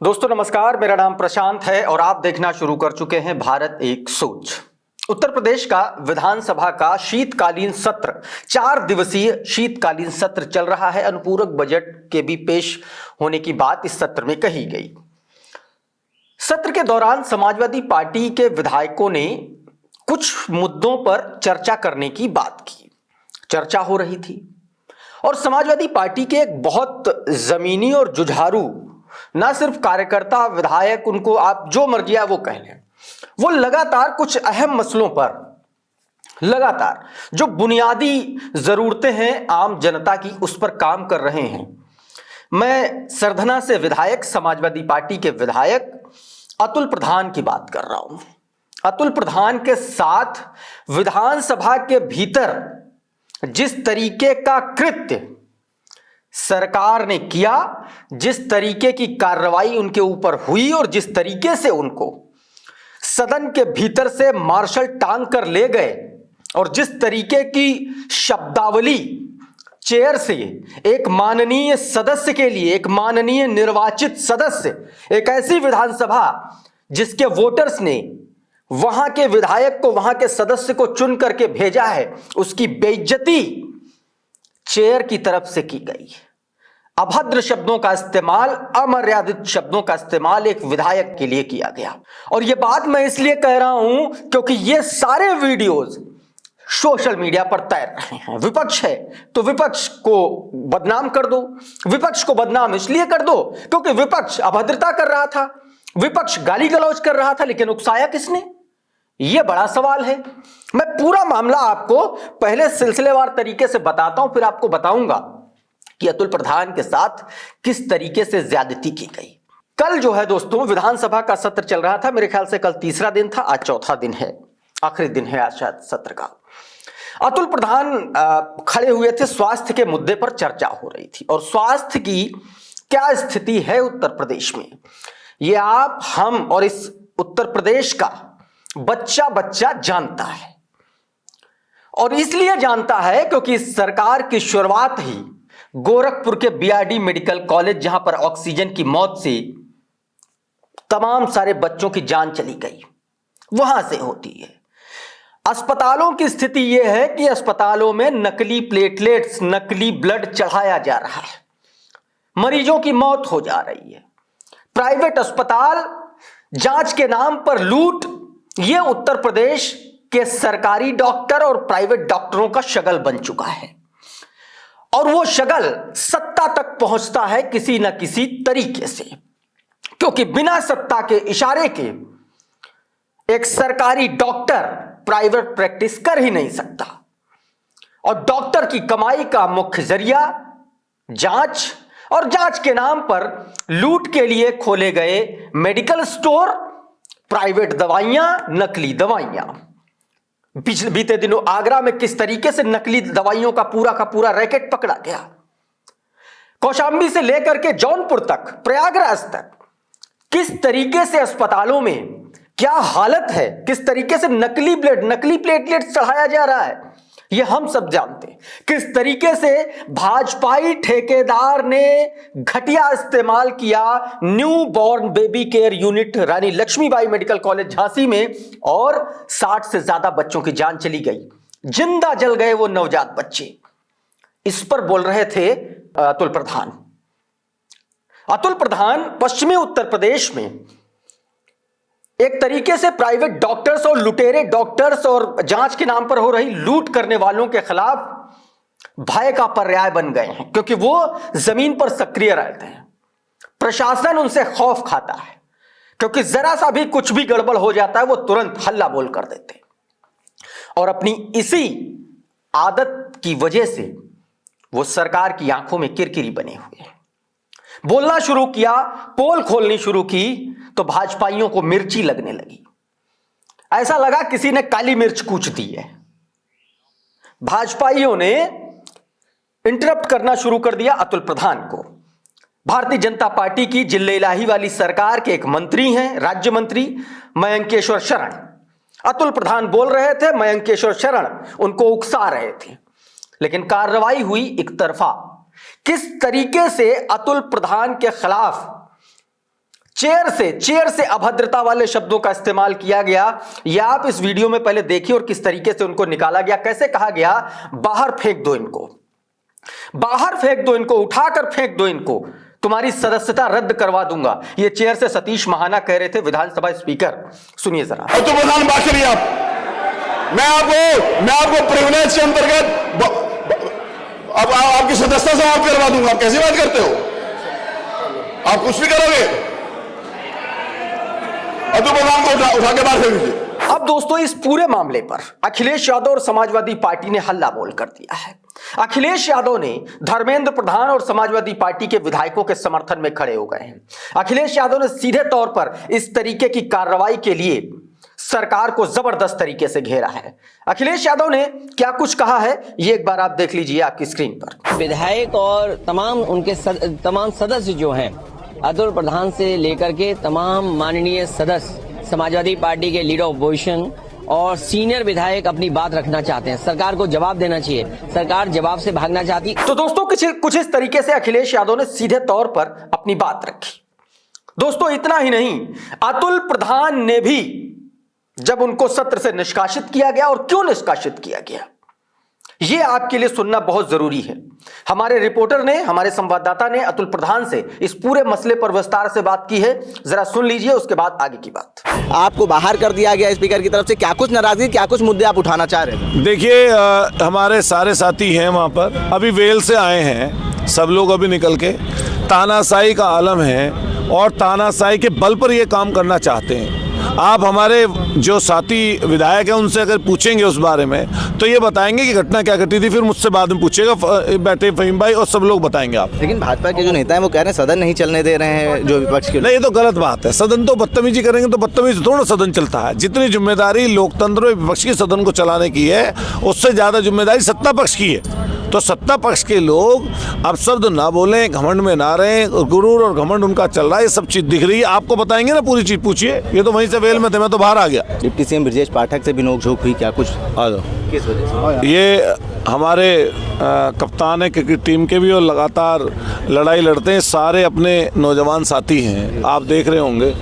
दोस्तों नमस्कार, मेरा नाम प्रशांत है और आप देखना शुरू कर चुके हैं भारत एक सोच। उत्तर प्रदेश का विधानसभा का शीतकालीन सत्र 4 दिवसीय शीतकालीन सत्र चल रहा है। अनुपूरक बजट के भी पेश होने की बात इस सत्र में कही गई। सत्र के दौरान समाजवादी पार्टी के विधायकों ने कुछ मुद्दों पर चर्चा करने की बात की। चर्चा हो रही थी और समाजवादी पार्टी के एक बहुत जमीनी और जुझारू ना सिर्फ कार्यकर्ता, विधायक, उनको आप जो मर्जी है वो कह लें, वो लगातार कुछ अहम मसलों पर लगातार जो बुनियादी जरूरतें हैं आम जनता की, उस पर काम कर रहे हैं। मैं सरधना से विधायक, समाजवादी पार्टी के विधायक अतुल प्रधान की बात कर रहा हूं। अतुल प्रधान के साथ विधानसभा के भीतर जिस तरीके का कृत्य सरकार ने किया, जिस तरीके की कार्रवाई उनके ऊपर हुई और जिस तरीके से उनको सदन के भीतर से मार्शल टांग कर ले गए और जिस तरीके की शब्दावली चेयर से एक माननीय सदस्य के लिए, एक माननीय निर्वाचित सदस्य, एक ऐसी विधानसभा जिसके वोटर्स ने वहां के विधायक को, वहां के सदस्य को चुन करके भेजा है, उसकी बेइज्जती चेयर की तरफ से की गई। अभद्र शब्दों का इस्तेमाल, अमर्यादित शब्दों का इस्तेमाल एक विधायक के लिए किया गया। और यह बात मैं इसलिए कह रहा हूं क्योंकि ये सारे वीडियोस सोशल मीडिया पर तैर रहे हैं। विपक्ष है तो विपक्ष को बदनाम कर दो। विपक्ष को बदनाम इसलिए कर दो क्योंकि विपक्ष अभद्रता कर रहा था, विपक्ष गाली गलौज कर रहा था, लेकिन उकसाया किसने? यह बड़ा सवाल है। मैं पूरा मामला आपको पहले सिलसिलेवार तरीके से बताता हूं, फिर आपको बताऊंगा कि अतुल प्रधान के साथ किस तरीके से ज्यादती की गई। कल जो है दोस्तों विधानसभा का सत्र चल रहा था। मेरे ख्याल से कल तीसरा दिन था, आज चौथा दिन है, आखिरी दिन है आज शायद सत्र का। अतुल प्रधान खड़े हुए थे, स्वास्थ्य के मुद्दे पर चर्चा हो रही थी और स्वास्थ्य की क्या स्थिति है उत्तर प्रदेश में, ये आप, हम और इस उत्तर प्रदेश का बच्चा बच्चा जानता है। और इसलिए जानता है क्योंकि इस सरकार की शुरुआत ही गोरखपुर के बीआरडी मेडिकल कॉलेज, जहां पर ऑक्सीजन की मौत से तमाम सारे बच्चों की जान चली गई, वहां से होती है। अस्पतालों की स्थिति यह है कि अस्पतालों में नकली प्लेटलेट्स, नकली ब्लड चढ़ाया जा रहा है, मरीजों की मौत हो जा रही है। प्राइवेट अस्पताल, जांच के नाम पर लूट, यह उत्तर प्रदेश के सरकारी डॉक्टर और प्राइवेट डॉक्टरों का शगल बन चुका है। और वो शगल सत्ता तक पहुंचता है किसी ना किसी तरीके से, क्योंकि बिना सत्ता के इशारे के एक सरकारी डॉक्टर प्राइवेट प्रैक्टिस कर ही नहीं सकता। और डॉक्टर की कमाई का मुख्य जरिया जांच, और जांच के नाम पर लूट के लिए खोले गए मेडिकल स्टोर, प्राइवेट दवाइयां, नकली दवाइयां। बीते दिनों आगरा में किस तरीके से नकली दवाइयों का पूरा रैकेट पकड़ा गया। कौशाम्बी से लेकर के जौनपुर तक, प्रयागराज तक, किस तरीके से अस्पतालों में क्या हालत है, किस तरीके से नकली ब्लड, नकली प्लेटलेट्स चढ़ाया जा रहा है, यह हम सब जानते हैं। किस तरीके से भाजपाई ठेकेदार ने घटिया इस्तेमाल किया new born baby care unit Rani Lakshmibai medical college Jhansi में, और 60 से ज्यादा बच्चों की जान चली गई, जिंदा जल गए वो नवजात बच्चे। इस पर बोल रहे थे अतुल प्रधान। अतुल प्रधान पश्चिमी उत्तर प्रदेश में एक तरीके से प्राइवेट डॉक्टर्स और लुटेरे डॉक्टर्स और जांच के नाम पर हो रही लूट करने वालों के खिलाफ भय का पर्याय बन गए हैं, क्योंकि वो जमीन पर सक्रिय रहते हैं। प्रशासन उनसे खौफ खाता है, क्योंकि जरा सा भी कुछ भी गड़बड़ हो जाता है वो तुरंत हल्ला बोल कर देते हैं। और अपनी इसी आदत की वजह से वो सरकार की आंखों में किरकिरी बने हुए हैं। बोलना शुरू किया, पोल खोलनी शुरू की, तो भाजपाइयों को मिर्ची लगने लगी। ऐसा लगा किसी ने काली मिर्च कूच दी है। भाजपाइयों ने इंटरप्ट करना शुरू कर दिया अतुल प्रधान को। भारतीय जनता पार्टी की जिले इलाही वाली सरकार के एक मंत्री हैं, राज्य मंत्री मयंकेश्वर शरण। अतुल प्रधान बोल रहे थे, मयंकेश्वर शरण उनको उकसा रहे थे, लेकिन कार्रवाई हुई एक तरफा। किस तरीके से अतुल प्रधान के खिलाफ चेयर से अभद्रता वाले शब्दों का इस्तेमाल किया गया। यह आप इस वीडियो में पहले देखिए और किस तरीके से उनको निकाला गया, कैसे कहा गया बाहर फेंक दो इनको, बाहर फेंक दो इनको, उठाकर फेंक दो इनको, तुम्हारी सदस्यता रद्द करवा दूंगा। ये चेयर से सतीश महाना कह रहे थे, विधानसभा स्पीकर। सुनिए जरा। तो प्रधान बात करिए आप, मैं आपको प्रिविलेज के अंतर्गत अब आपकी सदस्यता समाप्त करवा दूंगा। आप कैसी बात करते हो? आप कुछ भी करोगे? अतुल प्रधान को उठा के बाहर फेंक दीजिए। अब दोस्तों इस पूरे मामले पर अखिलेश यादव और समाजवादी पार्टी ने हल्ला बोल कर दिया है। अखिलेश यादव ने धर्मेंद्र प्रधान और समाजवादी पार्टी के विधायकों के समर्थन में खड़े हो गए हैं। अखिलेश यादव ने सीधे तौर पर इस तरीके की कार्रवाई के लिए सरकार को जबरदस्त तरीके से घेरा है। अखिलेश यादव ने क्या कुछ कहा है ये एक बार आप देख लीजिए आपकी स्क्रीन पर। विधायक और तमाम उनके तमाम सदस्य जो हैं, अतुल प्रधान से लेकर के तमाम माननीय सदस्य, समाजवादी पार्टी के लीडर ऑपोजिशन और सीनियर विधायक अपनी बात रखना चाहते हैं। सरकार को जवाब देना चाहिए, सरकार जवाब से भागना चाहती। तो दोस्तों कुछ इस तरीके से अखिलेश यादव ने सीधे तौर पर अपनी बात रखी। दोस्तों इतना ही नहीं, अतुल प्रधान ने भी जब उनको सत्र से निष्कासित किया गया, और क्यों निष्कासित किया गया यह आपके लिए सुनना बहुत जरूरी है। हमारे रिपोर्टर ने, हमारे संवाददाता ने अतुल प्रधान से इस पूरे मसले पर विस्तार से बात की है। जरा सुन लीजिए, उसके बाद आगे की बात। आपको बाहर कर दिया गया स्पीकर की तरफ से, क्या कुछ नाराजगी, क्या कुछ मुद्दे आप उठाना चाह रहे हैं? देखिए, हमारे सारे साथी हैं वहाँ पर, अभी वेल से आए हैं सब लोग अभी निकल के। तानाशाही का आलम है और तानाशाही के बल पर ये काम करना चाहते हैं। आप हमारे जो साथी विधायक हैं उनसे अगर पूछेंगे उस बारे में तो ये बताएंगे कि घटना क्या घटी थी, फिर मुझसे बाद में पूछेगा, बैठे फहीम भाई और सब लोग बताएंगे आप। लेकिन भाजपा के जो नेता हैं वो कह रहे हैं सदन नहीं चलने दे रहे हैं जो विपक्ष के। नहीं, ये तो गलत बात है। सदन तो बदतमीजी करेंगे तो बदतमीजी थोड़ा सदन चलता है। जितनी जिम्मेदारी लोकतंत्र में विपक्ष की सदन को चलाने की है, उससे ज्यादा जिम्मेदारी सत्ता पक्ष की है। तो सत्ता पक्ष के लोग अब शब्द ना बोलें, घमंड में ना रहें, गुरूर और घमंड उनका चल रहा है, ये सब चीज दिख रही है आपको। बताएंगे ना पूरी चीज, पूछिए। ये तो वहीं से वेल में थे, मैं तो बाहर आ गया। डिप्टी सीएम ब्रजेश पाठक से भी नोकझोंक हुई, क्या कुछ आ जाओ। किस वजह से? ये हमारे कप्तान है क्रिकेट टीम के भी और लगातार लड़ाई लड़ते हैं, सारे अपने नौजवान साथी हैं, आप देख रहे होंगे।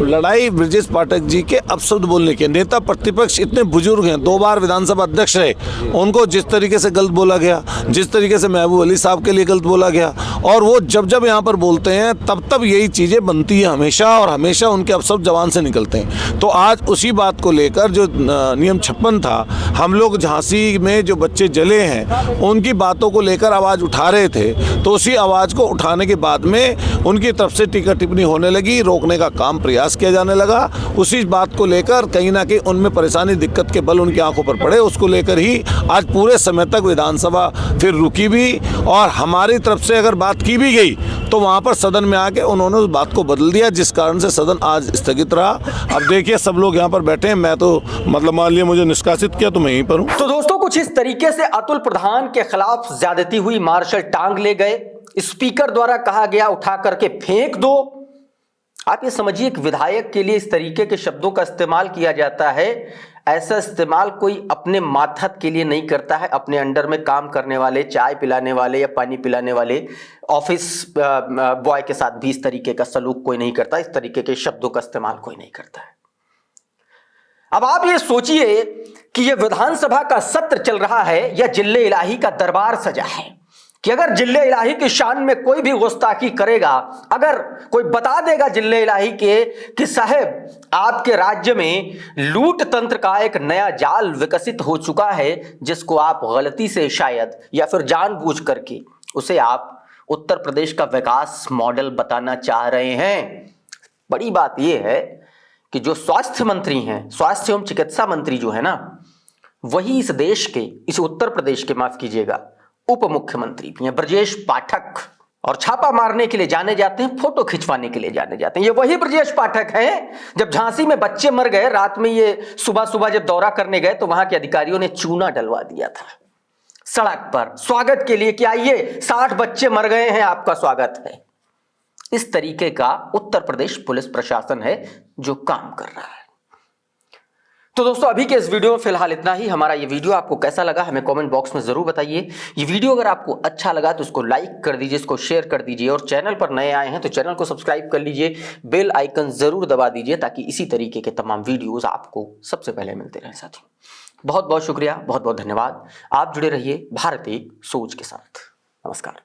लड़ाई ब्रजेश पाठक जी के अपशब्द बोलने के, नेता प्रतिपक्ष इतने बुजुर्ग हैं, 2 बार विधानसभा अध्यक्ष रहे, उनको जिस तरीके से गलत बोला गया, जिस तरीके से महबूब अली साहब के लिए गलत बोला गया, और वो जब जब यहाँ पर बोलते हैं तब तब यही चीज़ें बनती है हमेशा, और हमेशा उनके अपशब्द जबान से निकलते हैं। तो आज उसी बात को लेकर जो नियम 56 था, हम लोग झांसी में जो बच्चे जले हैं उनकी बातों को लेकर आवाज़ उठा रहे थे, तो उसी आवाज़ को उठाने के बाद में उनकी तरफ से टीका टिप्पणी होने लगी, रोकने का काम प्रयास किया जाने लगा। उसी बात को लेकर कहीं ना कहीं उनमें परेशानी, दिक्कत के बल उनकी आंखों पर पड़े, उसको लेकर ही आज पूरे समय तक विधानसभा फिर रुकी भी, और हमारी तरफ से अगर बात की भी गई तो वहाँ पर सदन में आके उन्होंने उस बात को बदल दिया, जिस कारण से सदन आज स्थगित रहा। अब देखिए सब लोग यहाँ पर बैठे हैं, मैं तो मतलब मान लिया मुझे निष्कासित किया तो मैं यहीं पर हूँ। तो दोस्तों कुछ इस तरीके से अतुल प्रधान के खिलाफ ज्यादती हुई, मार्शल टांग ले गए, स्पीकर द्वारा कहा गया उठा करके फेंक दो। आप ये समझिए, एक विधायक के लिए इस तरीके के शब्दों का इस्तेमाल किया जाता है। ऐसा इस्तेमाल कोई अपने मातहत के लिए नहीं करता है, अपने अंडर में काम करने वाले, चाय पिलाने वाले या पानी पिलाने वाले ऑफिस बॉय के साथ भी इस तरीके का सलूक कोई नहीं करता, इस तरीके के शब्दों का इस्तेमाल कोई नहीं करता है। अब आप ये सोचिए कि यह विधानसभा का सत्र चल रहा है या जिले इलाही का दरबार सजा है, कि अगर जिले इलाही की शान में कोई भी गुस्ताखी करेगा, अगर कोई बता देगा जिले इलाही के कि साहब आपके राज्य में लूट तंत्र का एक नया जाल विकसित हो चुका है, जिसको आप गलती से शायद या फिर जानबूझ करके उसे आप उत्तर प्रदेश का विकास मॉडल बताना चाह रहे हैं। बड़ी बात यह है कि जो स्वास्थ्य मंत्री हैं, स्वास्थ्य एवं चिकित्सा मंत्री जो है ना, वही इस देश के, इस उत्तर प्रदेश के, माफ कीजिएगा, उप मुख्यमंत्री भी हैं, ब्रजेश पाठक। और छापा मारने के लिए जाने जाते हैं, फोटो खिंचवाने के लिए जाने जाते हैं। ये वही ब्रजेश पाठक हैं जब झांसी में बच्चे मर गए, रात में ये सुबह सुबह जब दौरा करने गए तो वहां के अधिकारियों ने चूना डलवा दिया था सड़क पर स्वागत के लिए कि आइए 60 बच्चे मर गए हैं, आपका स्वागत है। इस तरीके का उत्तर प्रदेश पुलिस प्रशासन है जो काम कर रहा है। तो दोस्तों अभी के इस वीडियो में फिलहाल इतना ही। हमारा ये वीडियो आपको कैसा लगा हमें कमेंट बॉक्स में जरूर बताइए। ये वीडियो अगर आपको अच्छा लगा तो इसको लाइक कर दीजिए, इसको शेयर कर दीजिए, और चैनल पर नए आए हैं तो चैनल को सब्सक्राइब कर लीजिए, बेल आइकन जरूर दबा दीजिए ताकि इसी तरीके के तमाम वीडियोज आपको सबसे पहले मिलते रहे। साथियों बहुत बहुत शुक्रिया, बहुत बहुत धन्यवाद। आप जुड़े रहिए भारत एक सोच के साथ। नमस्कार।